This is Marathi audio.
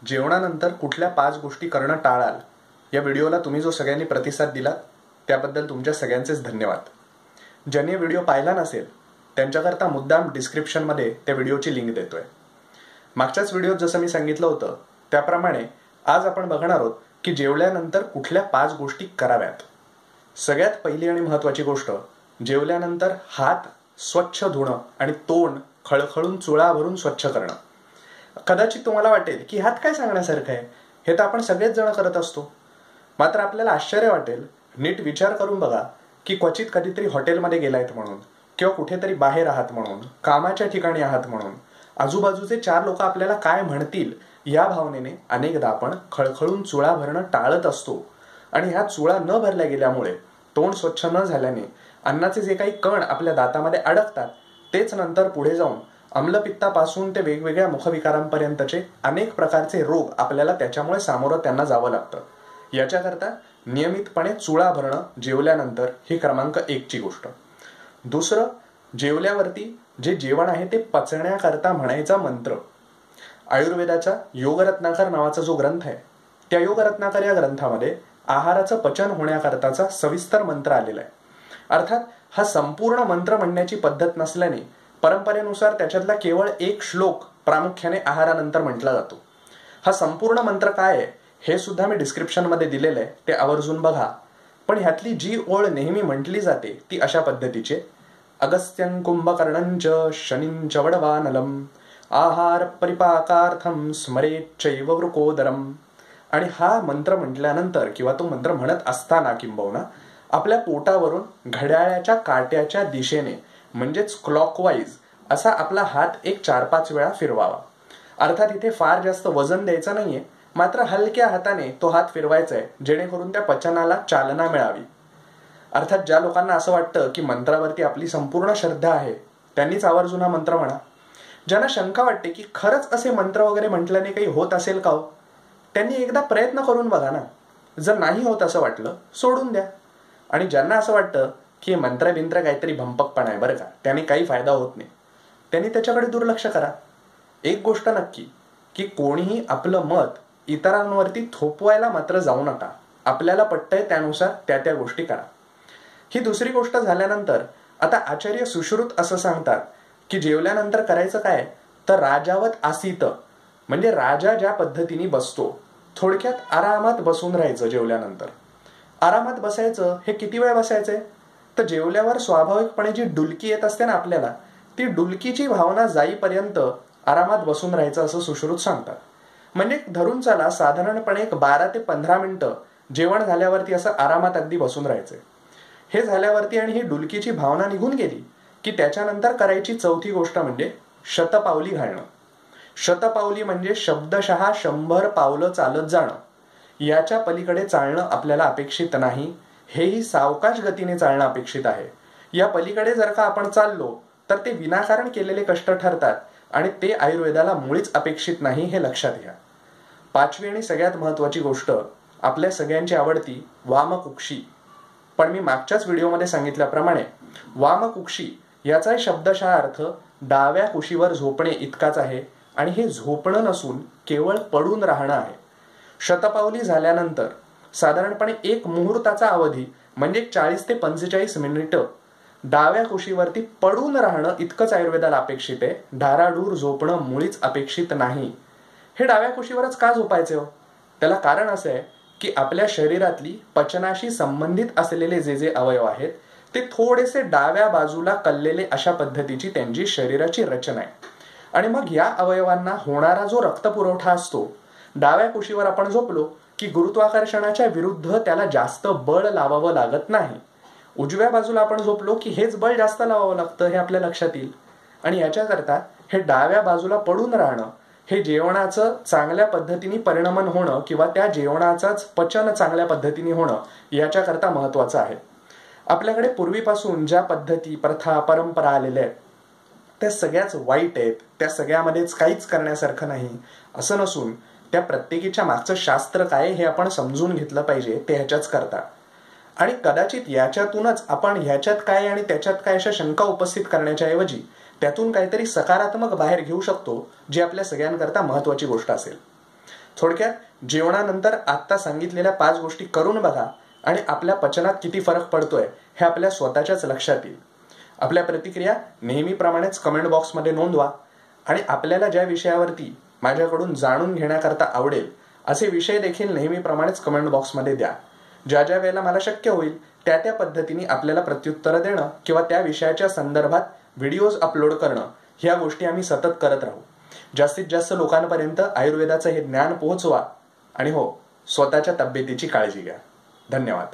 जेवणानंतर कुठल्या 5 गोष्टी करणं टाळाल या व्हिडिओला तुम्ही जो सगळ्यांनी प्रतिसाद दिलात त्याबद्दल तुमच्या सगळ्यांचेच धन्यवाद. ज्यांनी व्हिडिओ पाहिला नसेल त्यांच्याकरता मुद्दाम डिस्क्रिप्शनमध्ये त्या व्हिडिओची लिंक देतोय. मागच्याच व्हिडिओत जसं मी सांगितलं होतं त्याप्रमाणे आज आपण बघणार आहोत की जेवल्यानंतर कुठल्या 5 गोष्टी कराव्यात. सगळ्यात पहिली आणि महत्त्वाची गोष्ट, जेवल्यानंतर हात स्वच्छ धुणं आणि तोंड खळखळून चुळा भरून स्वच्छ करणं. कदाचित तुम्हाला वाटेल की ह्यात काय सांगण्यासारखं आहे, हे तर आपण सगळेच जण करत असतो. मात्र आपल्याला आश्चर्य वाटेल, नीट विचार करून बघा की क्वचित कधीतरी हॉटेलमध्ये गेलायत म्हणून किंवा कुठेतरी बाहेर आहात म्हणून, कामाच्या ठिकाणी आहात म्हणून, आजूबाजूचे 4 लोक आपल्याला काय म्हणतील या भावनेने अनेकदा आपण खळखळून चुळा भरणं टाळत असतो. आणि ह्या चुळा न भरल्या गेल्यामुळे, तोंड स्वच्छ न झाल्याने अन्नाचे जे काही कण आपल्या दातामध्ये अडकतात तेच नंतर पुढे जाऊन आम्लपित्तापासून ते वेगवेगळ्या मुखविकारांपर्यंतचे अनेक प्रकारचे रोग आपल्याला त्याच्यामुळे सामोरं त्यांना जावं लागतं. याच्याकरता नियमितपणे चुळा भरणं जेवल्यानंतर ही क्रमांक 1 ची गोष्ट. दुसरं, जेवल्यावरती जे जेवण आहे ते पचण्याकरता म्हणायचा मंत्र. आयुर्वेदाचा योगरत्नाकर नावाचा जो ग्रंथ आहे त्या योगरत्नाकर या ग्रंथामध्ये आहाराचं पचन होण्याकरताचा सविस्तर मंत्र आलेला आहे. अर्थात हा संपूर्ण मंत्र म्हणण्याची पद्धत नसल्याने परंपरेनुसार त्याच्यातला केवळ एक श्लोक प्रामुख्याने आहारानंतर म्हटला जातो. हा संपूर्ण मंत्र काय आहे हे सुद्धा मी डिस्क्रिप्शनमध्ये दिलेलं आहे, ते आवर्जून बघा. पण ह्यातली जी ओळ नेहमी म्हटली जाते ती अशा पद्धतीचे: अगस्त्यं कुंभकर्णंच शनींच वडवानलम आहार परिपाकार्थम स्मरेच्चैव वृकोदरम. आणि हा मंत्र म्हटल्यानंतर किंवा तो मंत्र म्हणत असताना किंबहुना आपल्या पोटावरून घड्याळाच्या काट्याच्या दिशेने म्हणजेच क्लॉकवाईज असा आपला हात एक 4-5 वेळा फिरवावा. अर्थात इथे फार जास्त वजन द्यायचं नाहीये, मात्र हलक्या हाताने तो हात फिरवायचा आहे जेणेकरून त्या पचनाला चालना मिळावी. अर्थात ज्या लोकांना असं वाटतं की मंत्रावरती आपली संपूर्ण श्रद्धा आहे त्यांनीच आवर्जून हा मंत्र म्हणा. ज्यांना शंका वाटते की खरंच असे मंत्र वगैरे म्हटल्याने काही होत असेल का हो, त्यांनी एकदा प्रयत्न करून बघा ना. जर नाही होत असं वाटलं सोडून द्या. आणि ज्यांना असं वाटतं की मंत्र काहीतरी भंपकपणा आहे बरं का, त्याने काही फायदा होत नाही, त्यांनी त्याच्याकडे दुर्लक्ष करा. एक गोष्ट नक्की की कोणीही आपलं मत इतरांवरती थोपवायला मात्र जाऊ नका. आपल्याला पटतंय त्यानुसार त्या गोष्टी करा. ही दुसरी गोष्ट झाल्यानंतर आता आचार्य सुश्रुत असं सांगतात की जेवल्यानंतर करायचं काय, तर राजावत आसीत म्हणजे राजा ज्या पद्धतीने बसतो, थोडक्यात आरामात बसून राहायचं. जेवल्यानंतर आरामात बसायचं. हे किती वेळ बसायचंय, तर जेवल्यावर स्वाभाविकपणे जी डुलकी येत असते ना आपल्याला, ती डुलकीची भावना जाईपर्यंत आरामात बसून राहायचं असं सुश्रुत सांगतात. म्हणजे धरून चला साधारणपणे 12 ते 15 मिनिटं जेवण झाल्यावरती असं आरामात अगदी बसून राहायचंय. हे झाल्यावरती आणि ही डुलकीची भावना निघून गेली की त्याच्यानंतर करायची चौथी गोष्ट म्हणजे शतपावली घालणं. शतपावली म्हणजे शब्दशः 100 पावलं चालत जाणं. याच्या पलीकडे चालणं आपल्याला अपेक्षित नाही. हेही सावकाश गतीने चालणं अपेक्षित आहे. या पलीकडे जर का आपण चाललो तर ते विनाकारण केलेले कष्ट ठरतात आणि ते आयुर्वेदाला मुळीच अपेक्षित नाही, हे लक्षात घ्या. 5वी आणि सगळ्यात महत्वाची गोष्ट, आपल्या सगळ्यांची आवडती वामकुक्षी. पण मी मागच्याच व्हिडिओमध्ये सांगितल्याप्रमाणे वामकुक्षी याचा शब्दशः अर्थ डाव्या कुशीवर झोपणे इतकाच आहे आणि हे झोपणं नसून केवळ पडून राहणं आहे. शतपावली झाल्यानंतर साधारणपणे 1 मुहूर्ताचा अवधी म्हणजे 40 ते 45 मिनिटं डाव्या कुशीवरती पडून राहणं इतकंच आयुर्वेदाला अपेक्षित आहे. ढाराडूर झोपणं मुळीच अपेक्षित नाही. हे डाव्या कुशीवरच का झोपायचे हो, त्याला कारण असं आहे की आपल्या शरीरातली पचनाशी संबंधित असलेले जे अवयव आहेत ते थोडेसे डाव्या बाजूला कललेले अशा पद्धतीची त्यांची शरीराची रचना आहे. आणि मग या अवयवांना होणारा जो रक्तपुरवठा असतो, डाव्या कुशीवर आपण झोपलो की गुरुत्वाकर्षणाच्या विरुद्ध त्याला जास्त बळ लावावं लागत नाही. उजव्या बाजूला आपण झोपलो की हेच बळ जास्त लावावं लागतं, हे आपल्या लक्षात येईल. आणि याच्याकरता हे डाव्या बाजूला पडून राहणं हे जेवणाचं चांगल्या पद्धतीने परिणमन होणं किंवा त्या जेवणाचाच पचन चांगल्या पद्धतीने होणं याच्याकरता महत्वाचं आहे. आपल्याकडे पूर्वीपासून ज्या पद्धती, प्रथा, परंपरा आलेल्या आहेत त्या सगळ्याच वाईट आहेत. त्या सगळ्यामध्येच काहीच करण्यासारखं नाही असं नसून त्या प्रत्येकीच्या मागचं शास्त्र काय हे आपण समजून घेतलं पाहिजे, ते ह्याच्याच करता. आणि कदाचित याच्यातूनच आपण ह्याच्यात काय आणि त्याच्यात काय अशा शंका उपस्थित करण्याच्या ऐवजी त्यातून काहीतरी सकारात्मक बाहेर घेऊ शकतो, जी आपल्या सगळ्यांकरता महत्वाची गोष्ट असेल. थोडक्यात जेवणानंतर आत्ता सांगितलेल्या 5 गोष्टी करून बघा आणि आपल्या पचनात किती फरक पडतोय हे आपल्या स्वतःच्याच लक्षात येईल. आपल्या प्रतिक्रिया नेहमीप्रमाणेच कमेंट बॉक्समध्ये नोंदवा आणि आपल्याला ज्या विषयावरती माझ्याकडून जाणून घेण्याकरता आवडेल असे विषय देखील नेहमीप्रमाणेच कमेंट बॉक्समध्ये द्या. ज्या ज्या वेळेला मला शक्य होईल त्या त्या पद्धतीने आपल्याला प्रत्युत्तरं देणं किंवा त्या विषयाच्या संदर्भात व्हिडिओज अपलोड करणं ह्या गोष्टी आम्ही सतत करत राहू. जास्तीत जास्त लोकांपर्यंत आयुर्वेदाचं हे ज्ञान पोहोचवा आणि हो, स्वतःच्या तब्येतीची काळजी घ्या. धन्यवाद.